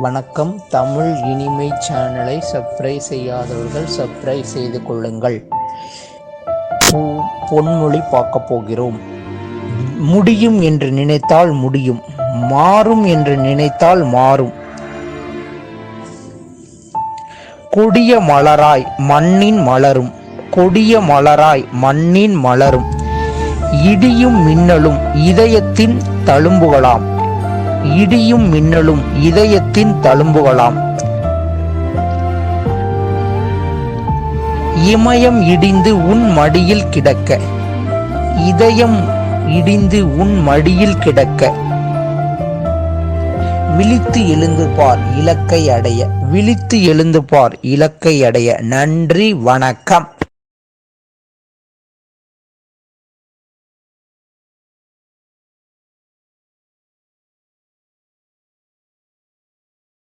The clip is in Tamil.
வணக்கம். தமிழ் இனிமை சேனலை சப்ஸ்கிரைப் செய்யாதவர்கள் சப்ஸ்கிரைப் செய்து கொள்ளுங்கள். பொன்மொழி பார்க்க போகிறோம். முடியும் என்று நினைத்தால் முடியும், மாறும் என்று நினைத்தால் மாறும். கொடிய மலராய் மண்ணின் மலரும், கொடிய மலராய் மண்ணின் மலரும். இடியும் மின்னலும் இதயத்தின் தழும்புகளாம், இடியும் மின்னலும் இதயத்தின் தழும்புகளாம். இமயம் இடிந்து உன் மடியில் கிடக்க, இதயம் இடிந்து உன் மடியில் கிடக்க. விழித்து எழுந்து பார் இலக்கை அடைய, விழித்து எழுந்து பார் இலக்கை அடைய. நன்றி, வணக்கம்.